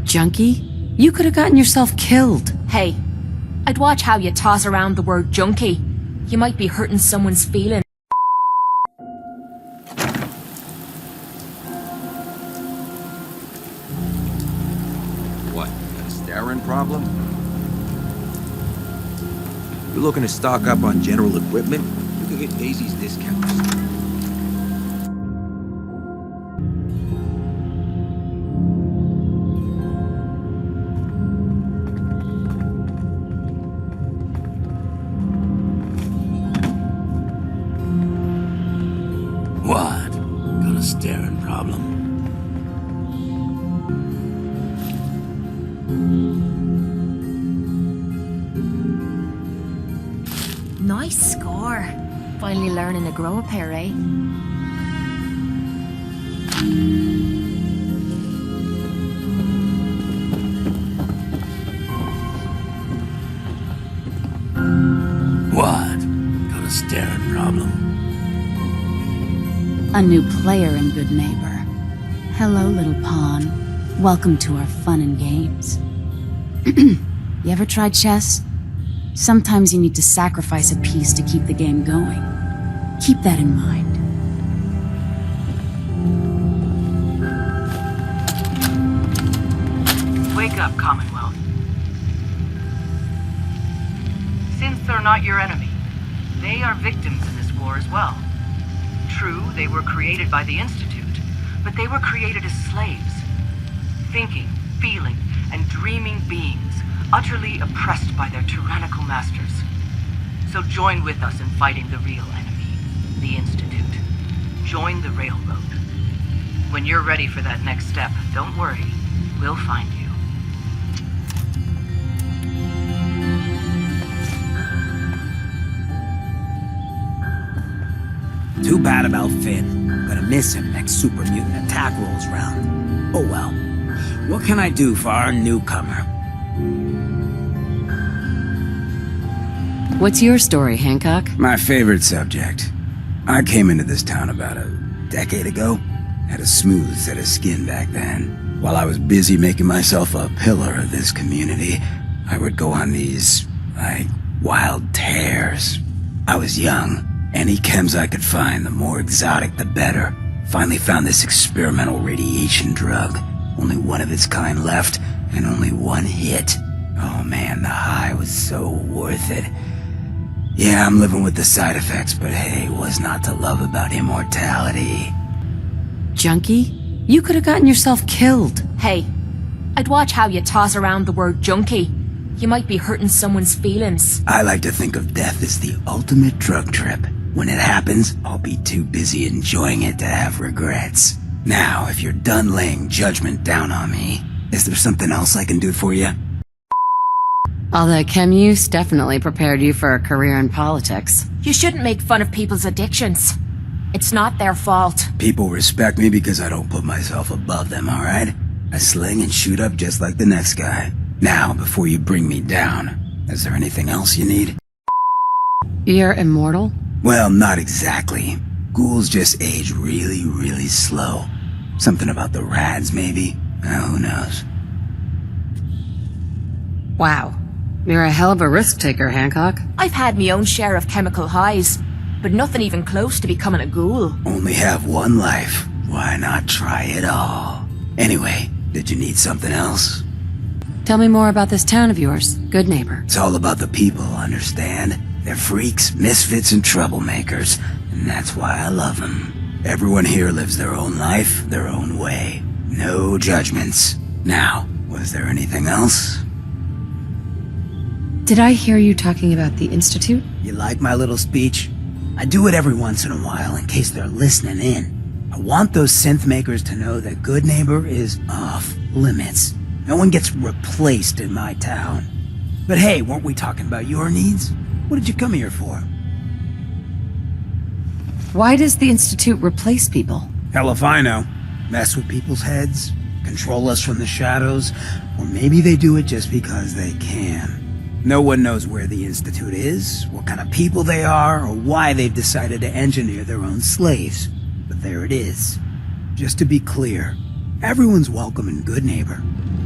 Junkie? You could have gotten yourself killed. Hey, I'd watch how you toss around the word junkie. You might be hurting someone's feelings. What, got a staring problem? You looking to stock up on general equipment? You could get Daisy's discounts. What? Got a staring problem? Nice score. Finally learning to grow a pair, eh? What? Got a staring problem? A new player and good neighbor. Hello, little pawn. Welcome to our fun and games. You ever tried chess? Sometimes you need to sacrifice a piece to keep the game going. Keep that in mind. Wake up, Commonwealth. Synths are not your enemy. They are victims in this war as well. True, they were created by the Institute, but they were created as slaves. Thinking, feeling, and dreaming beings, utterly oppressed by their tyrannical masters. So join with us in fighting the real enemy, the Institute. Join the Railroad. When you're ready for that next step, don't worry, we'll find you. Too bad about Finn. Gonna miss him next super mutant attack rolls round. Oh well. What can I do for our newcomer? What's your story, Hancock? My favorite subject. I came into this town about a decade ago. Had a smooth set of skin back then. While I was busy making myself a pillar of this community, I would go on these, wild tears. I was young. Any chems I could find, the more exotic the better. Finally found this experimental radiation drug. Only one of its kind left, and only one hit. Oh man, the high was so worth it. Yeah, I'm living with the side effects, but hey, what's not to love about immortality? Junkie? You could have gotten yourself killed. Hey, I'd watch how you toss around the word junkie. You might be hurting someone's feelings. I like to think of death as the ultimate drug trip. When it happens, I'll be too busy enjoying it to have regrets. Now, if you're done laying judgment down on me, is there something else I can do for you? All that chem use definitely prepared you for a career in politics. You shouldn't make fun of people's addictions. It's not their fault. People respect me because I don't put myself above them, alright? I sling and shoot up just like the next guy. Now, before you bring me down, is there anything else you need? You're immortal? Well, not exactly. Ghouls just age really, really slow. Something about the rads, maybe? Who knows? Wow. You're a hell of a risk taker, Hancock. I've had my own share of chemical highs, but nothing even close to becoming a ghoul. Only have one life. Why not try it all? Anyway, did you need something else? Tell me more about this town of yours, Good Neighbor. It's all about the people, understand? They're freaks, misfits, and troublemakers, and that's why I love them. Everyone here lives their own life, their own way. No judgments. Now, was there anything else? Did I hear you talking about the Institute? You like my little speech? I do it every once in a while in case they're listening in. I want those synth makers to know that Good Neighbor is off limits. No one gets replaced in my town. But hey, weren't we talking about your needs? What did you come here for? Why does the Institute replace people? Hell if I know. Mess with people's heads, control us from the shadows, or maybe they do it just because they can. No one knows where the Institute is, what kind of people they are, or why they've decided to engineer their own slaves. But there it is. Just to be clear, Everyone's welcome and good neighbor.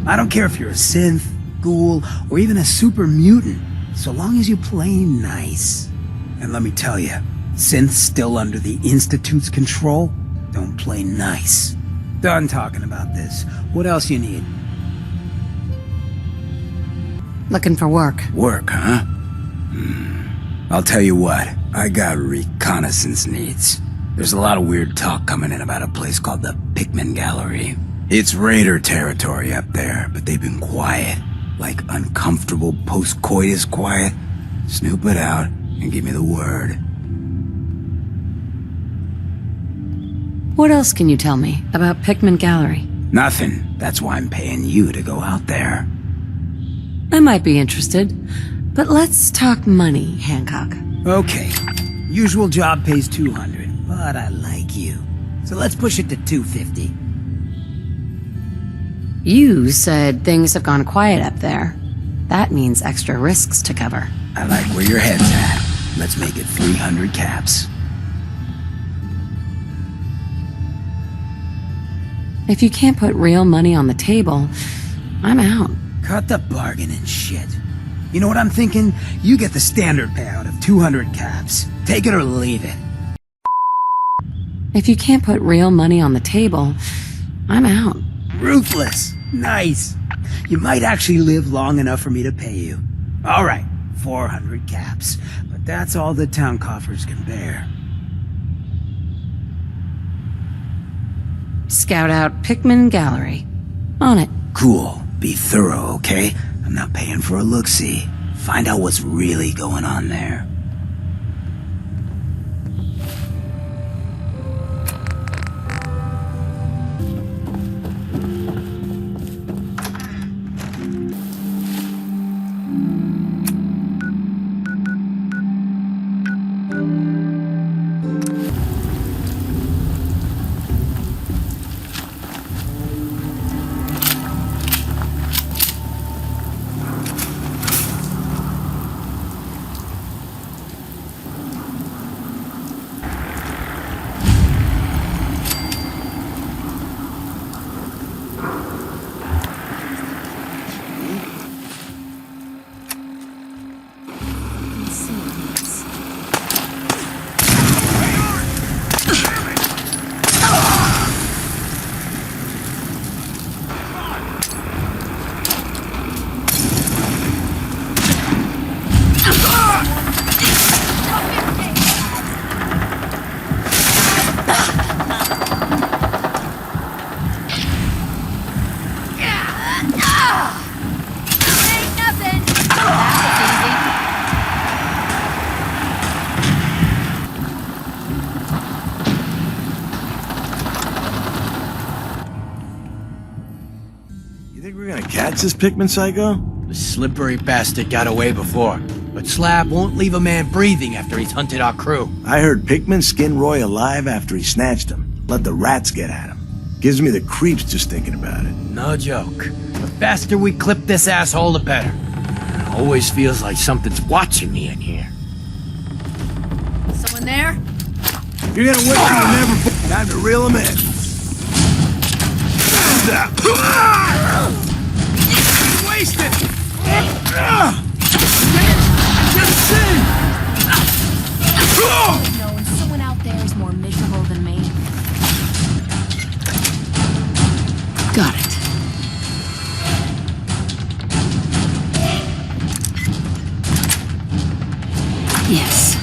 I don't care if you're a synth, ghoul, or even a super mutant, so long as you play nice. And let me tell you, synths still under the Institute's control don't play nice. Done talking about this. What else you need? Looking for work. Work, huh? I'll tell you what, I got reconnaissance needs. There's a lot of weird talk coming in about a place called the Pickman Gallery. It's raider territory up there, but they've been quiet. Like uncomfortable post-coitus quiet. Snoop it out and give me the word. What else can you tell me about Pickman Gallery? Nothing. That's why I'm paying you to go out there. I might be interested, but let's talk money, Hancock. Okay. Usual job pays $200, but I like you. So let's push it to $250. You said things have gone quiet up there. That means extra risks to cover. I like where your head's at. Let's make it 300 caps. If you can't put real money on the table, I'm out. Cut the bargain and shit. You know what I'm thinking? You get the standard payout of 200 caps. Take it or leave it. If you can't put real money on the table, I'm out. Ruthless. Nice. You might actually live long enough for me to pay you. All right, 400 caps. But that's all the town coffers can bear. Scout out Pickman Gallery. On it. Cool. Be thorough, okay? I'm not paying for a look-see. Find out what's really going on there. Catch this Pickman psycho? The slippery bastard got away before, but Slab won't leave a man breathing after he's hunted our crew. I heard Pickman skinned Roy alive after he snatched him. Let the rats get at him. Gives me the creeps just thinking about it. No joke. The faster we clip this asshole, the better. It always feels like something's watching me in here. Someone there? If you're gonna whip him, never time to reel him in. Wasted! Knowing someone out there is more miserable than me. Got it. Yes.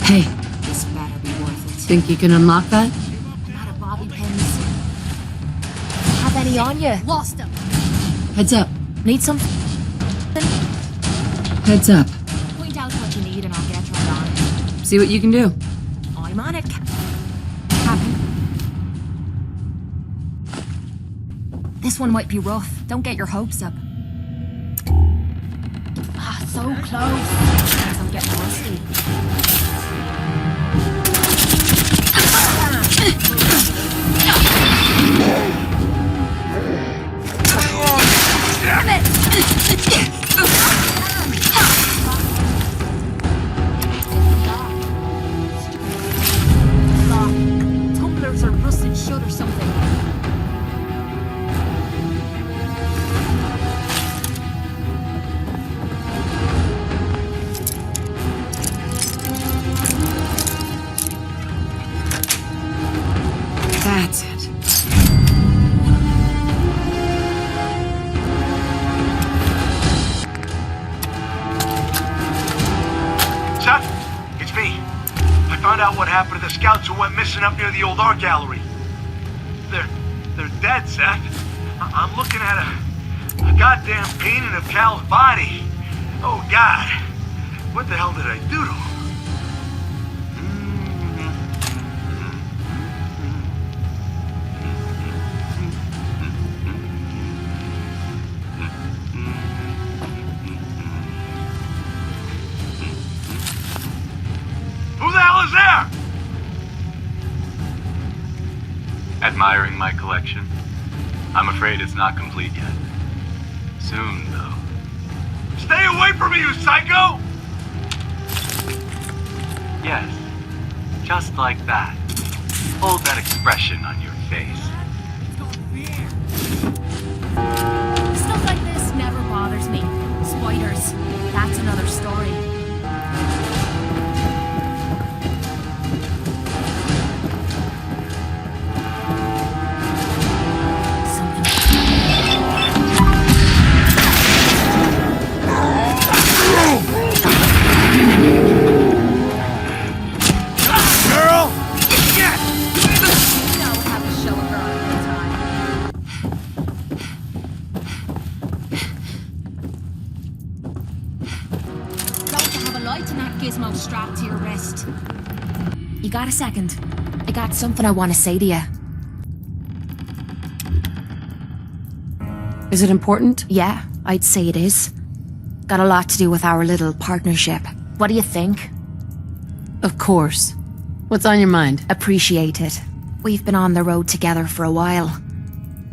Hey, This better be worth it. think you can unlock that? I'm out of bobby pins. Have any on you? Lost them. Heads up. Need some? Heads up. Point out what you need and I'll get right on it. See what you can do. I'm on it. Captain. This one might be rough. Don't get your hopes up. Ah, so close. I'm getting rusty. happened to the scouts who went missing up near the old art gallery. They're dead, Seth. I'm looking at a goddamn painting of Cal's body. Oh, God. What the hell did I do to him? Who the hell is there? Admiring my collection. I'm afraid it's not complete yet. Soon, though. Stay away from me, you psycho! Yes, just like that. Hold that expression on your face. Stuff like this never bothers me. Spiders, that's another story. Strapped to your wrist. You got a second? I got something I want to say to you. Is it important? Yeah, I'd say it is. Got a lot to do with our little partnership. What do you think? Of course. What's on your mind? Appreciate it. We've been on the road together for a while,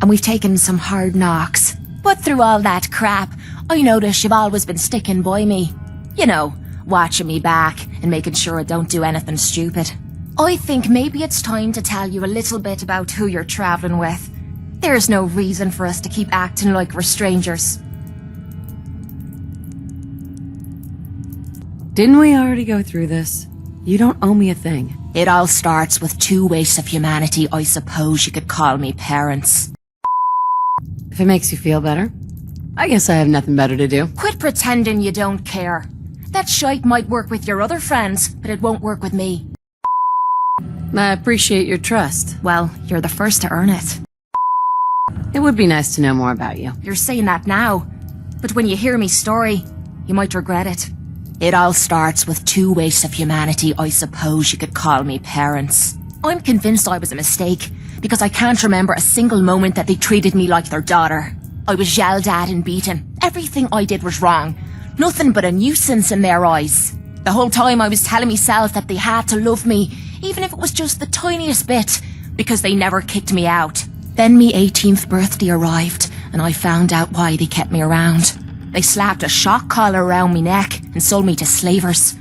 and we've taken some hard knocks. But through all that crap, I notice you've always been sticking by me. You know, watching me back and making sure I don't do anything stupid. I think maybe it's time to tell you a little bit about who you're traveling with. There's no reason for us to keep acting like we're strangers. Didn't we already go through this? You don't owe me a thing. It all starts with two wastes of humanity I suppose you could call me parents. If it makes you feel better, I guess I have nothing better to do. Quit pretending you don't care. That shite might work with your other friends, but it won't work with me. I appreciate your trust. Well, you're the first to earn it. It would be nice to know more about you. You're saying that now, but when you hear me story, you might regret it. It all starts with two wastes of humanity I suppose you could call me parents. I'm convinced I was a mistake, because I can't remember a single moment that they treated me like their daughter. I was yelled at and beaten. Everything I did was wrong. Nothing but a nuisance in their eyes. The whole time I was telling myself that they had to love me, even if it was just the tiniest bit, because they never kicked me out. Then me 18th birthday arrived, and I found out why they kept me around. They slapped a shock collar around me neck and sold me to slavers.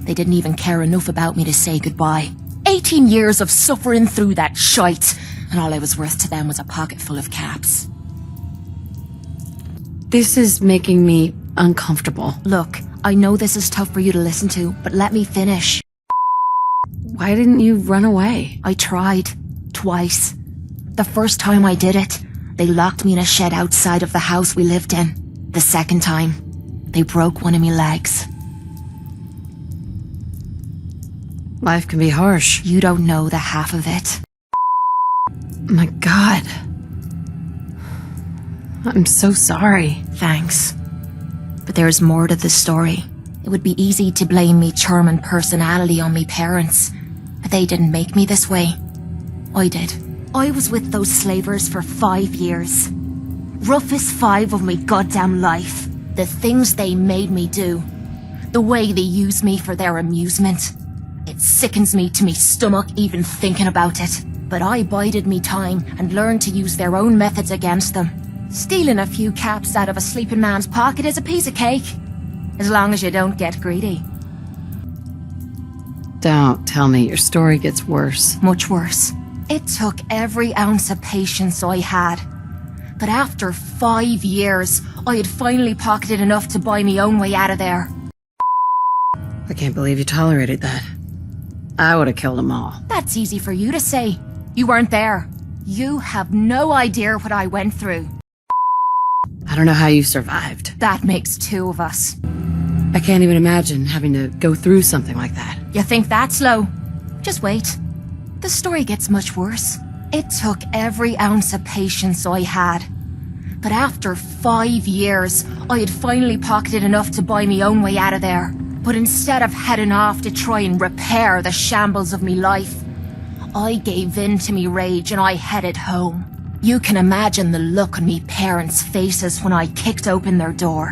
They didn't even care enough about me to say goodbye. 18 years of suffering through that shite, and all I was worth to them was a pocket full of caps. This is making me uncomfortable. Look, I know this is tough for you to listen to, but let me finish. Why didn't you run away? I tried. Twice. The first time I did it, they locked me in a shed outside of the house we lived in. The second time, they broke one of my legs. Life can be harsh. You don't know the half of it. My God. I'm so sorry. Thanks. But there's more to the story. It would be easy to blame me charming personality on me parents, but they didn't make me this way. I did. I was with those slavers for 5 years. Roughest 5 of me goddamn life. The things they made me do. The way they used me for their amusement. It sickens me to me stomach even thinking about it. But I bided me time and learned to use their own methods against them. Stealing a few caps out of a sleeping man's pocket is a piece of cake. As long as you don't get greedy. Don't tell me your story gets worse. Much worse. It took every ounce of patience I had. But after 5 years, I had finally pocketed enough to buy my own way out of there. I can't believe you tolerated that. I would have killed them all. That's easy for you to say. You weren't there. You have no idea what I went through. I don't know how you survived. That makes 2 of us. I can't even imagine having to go through something like that. You think that's low? Just wait. The story gets much worse. It took every ounce of patience I had. But after 5 years, I had finally pocketed enough to buy me own way out of there. But instead of heading off to try and repair the shambles of me life, I gave in to me rage and I headed home. You can imagine the look on me parents' faces when I kicked open their door.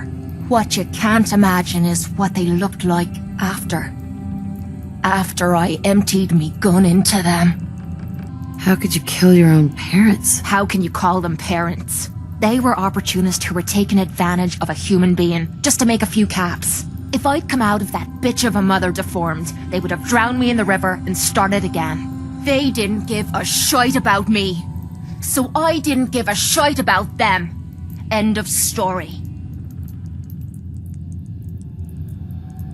What you can't imagine is what they looked like after. After I emptied me gun into them. How could you kill your own parents? How can you call them parents? They were opportunists who were taking advantage of a human being just to make a few caps. If I'd come out of that bitch of a mother deformed, they would have drowned me in the river and started again. They didn't give a shite about me. So I didn't give a shite about them. End of story.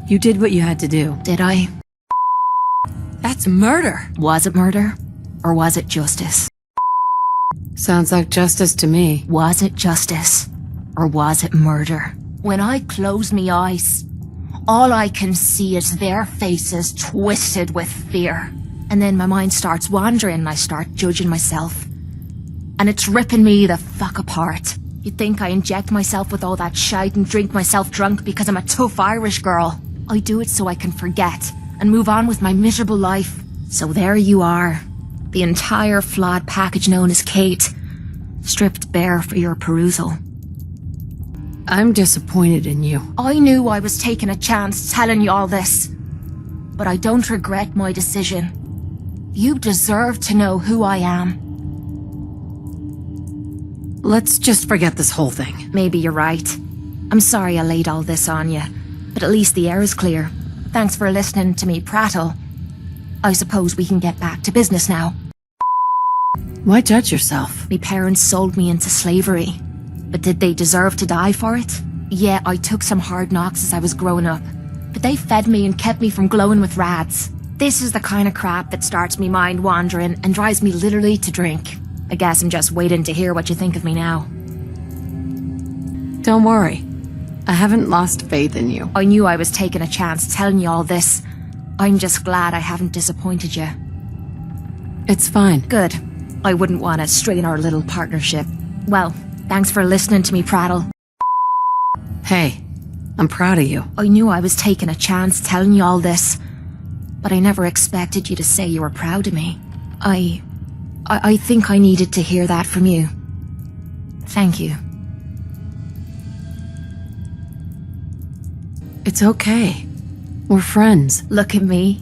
You did what you had to do. Did I? That's murder. Was it murder? Or was it justice? Sounds like justice to me. Was it justice? Or was it murder? When I close me eyes, all I can see is their faces twisted with fear. And then my mind starts wandering and I start judging myself. And it's ripping me the fuck apart. You'd think I inject myself with all that shite and drink myself drunk because I'm a tough Irish girl. I do it so I can forget and move on with my miserable life. So there you are. The entire flawed package known as Kate, stripped bare for your perusal. I'm disappointed in you. I knew I was taking a chance telling you all this, but I don't regret my decision. You deserve to know who I am. Let's just forget this whole thing. Maybe you're right. I'm sorry I laid all this on you, but at least the air is clear. Thanks for listening to me prattle. I suppose we can get back to business now. Why judge yourself? Me parents sold me into slavery. But did they deserve to die for it? Yeah, I took some hard knocks as I was growing up. But they fed me and kept me from glowing with rads. This is the kind of crap that starts me mind wandering and drives me literally to drink. I guess I'm just waiting to hear what you think of me now. Don't worry. I haven't lost faith in you. I knew I was taking a chance telling you all this. I'm just glad I haven't disappointed you. It's fine. Good. I wouldn't want to strain our little partnership. Well, thanks for listening to me prattle. Hey, I'm proud of you. I knew I was taking a chance telling you all this, but I never expected you to say you were proud of me. I think I needed to hear that from you. Thank you. It's okay. We're friends. Look at me.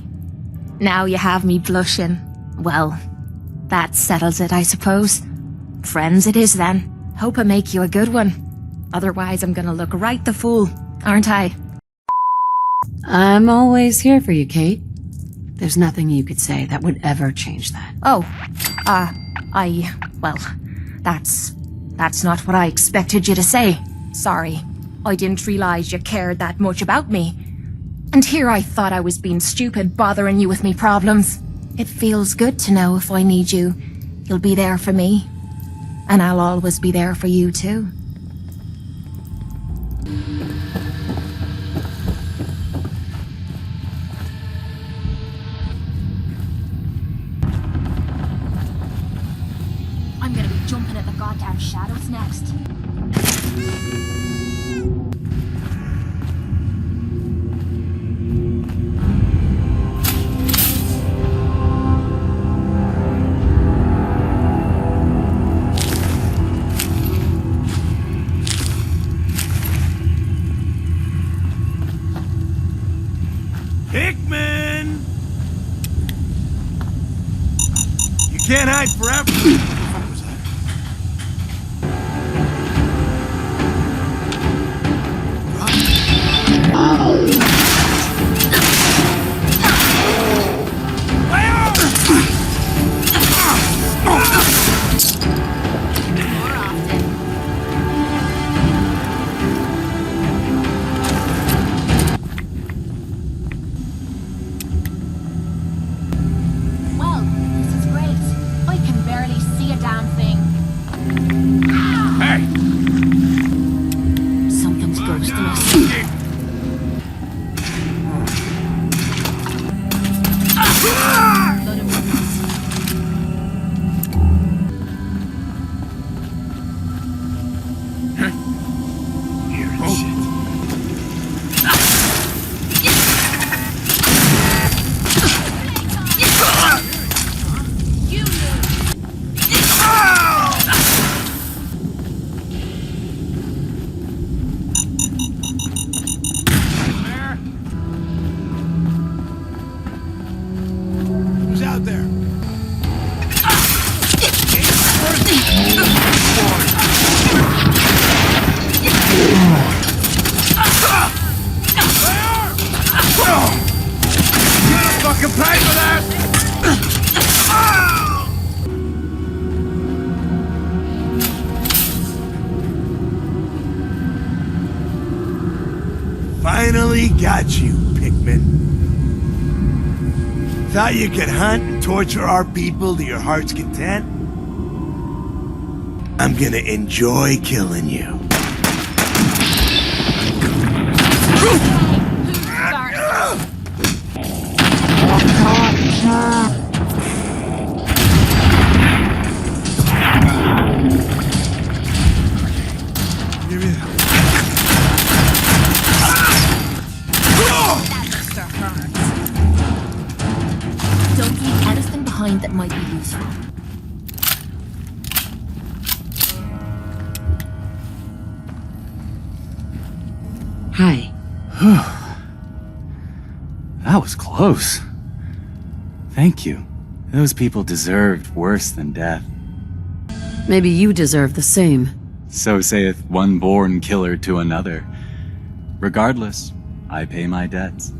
Now you have me blushing. Well, that settles it, I suppose. Friends it is then. Hope I make you a good one. Otherwise I'm gonna look right the fool, aren't I? I'm always here for you, Kate. There's nothing you could say that would ever change that. Oh, well, that's not what I expected you to say. Sorry. I didn't realize you cared that much about me. And here I thought I was being stupid, bothering you with me problems. It feels good to know if I need you, you'll be there for me. And I'll always be there for you too. I'm gonna be jumping at the goddamn shadows next. Pickman! You can't hide forever. What the fuck was that? Well, this is great. I can barely see out there! Fucking pay for that! Finally got you, Pickman. Thought you could hunt and torture our people to your heart's content? I'm gonna enjoy killing you. Don't leave anything behind that might be useful. Hi. That was close. Thank you. Those people deserved worse than death. Maybe you deserve the same. So saith one born killer to another. Regardless, I pay my debts.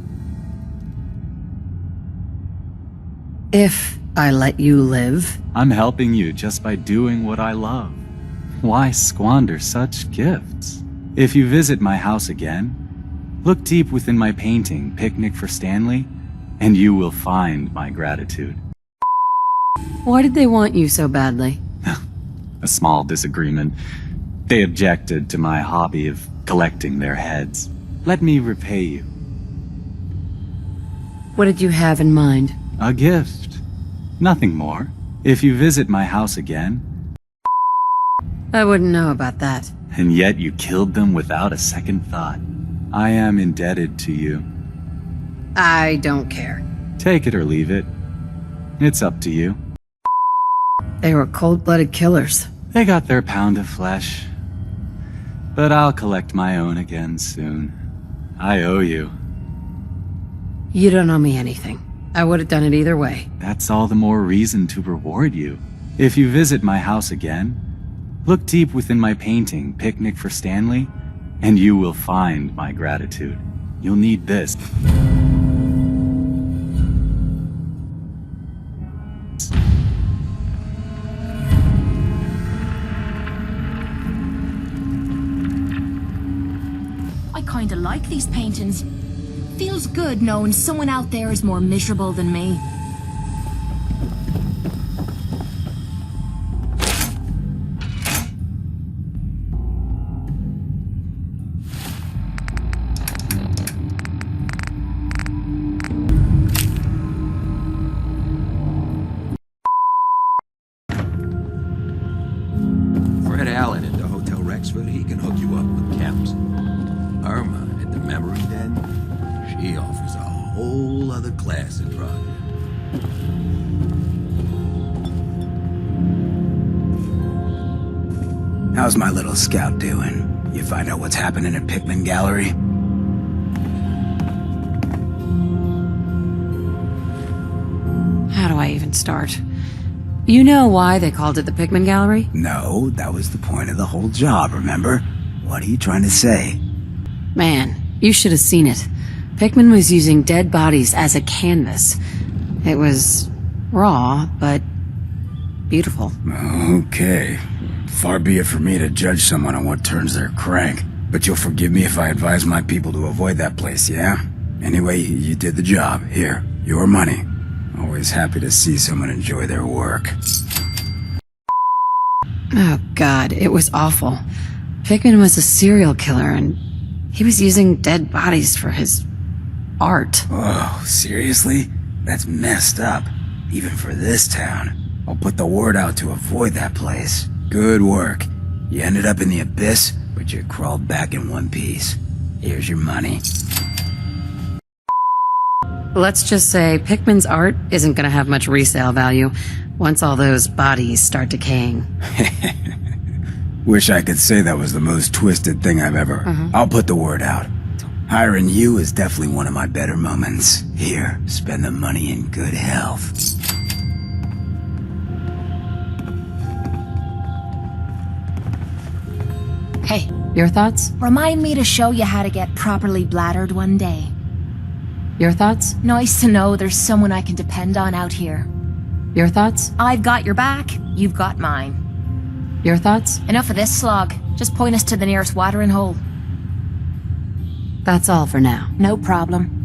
If I let you live, I'm helping you just by doing what I love. Why squander such gifts? If you visit my house again, look deep within my painting, Picnic for Stanley, and you will find my gratitude. why did they want you so badly? A small disagreement. They objected to my hobby of collecting their heads. Let me repay you. What did you have in mind? A gift. Nothing more. If you visit my house again... I wouldn't know about that. And yet you killed them without a second thought. I am indebted to you. I don't care. Take it or leave it. It's up to you. They were cold-blooded killers. They got their pound of flesh. But I'll collect my own again soon. I owe you. You don't owe me anything. I would have done it either way. That's all the more reason to reward you. If you visit my house again, look deep within my painting, Picnic for Stanley, and you will find my gratitude. You'll need this. I kinda like these paintings. Feels good knowing someone out there is more miserable than me. Fred Allen at the Hotel Rexford, he can hook you up with Camps. Irma at the Memory Den, she offers a whole other class of drug. How's my little scout doing? You find out what's happening at Pickman Gallery? How do I even start? You know why they called it the Pickman Gallery? No, that was the point of the whole job, remember? What are you trying to say? Man, you should have seen it. Pickman was using dead bodies as a canvas. It was raw, but beautiful. Okay. Far be it for me to judge someone on what turns their crank. But you'll forgive me if I advise my people to avoid that place, yeah? Anyway, you did the job. Here, your money. Always happy to see someone enjoy their work. Oh God, it was awful. Pickman was a serial killer and he was using dead bodies for his art. Oh, seriously? That's messed up. Even for this town. I'll put the word out to avoid that place. Good work. You ended up in the abyss, but you crawled back in one piece. Here's your money. Let's just say Pickman's art isn't gonna have much resale value once all those bodies start decaying. Wish I could say that was the most twisted thing I've ever... I'll put the word out. Hiring you is definitely one of my better moments. Here, spend the money in good health. Your thoughts? Remind me to show you how to get properly bladdered one day. Your thoughts? Nice to know there's someone I can depend on out here. Your thoughts? I've got your back, you've got mine. Your thoughts? Enough of this slog. Just point us to the nearest watering hole. That's all for now. No problem.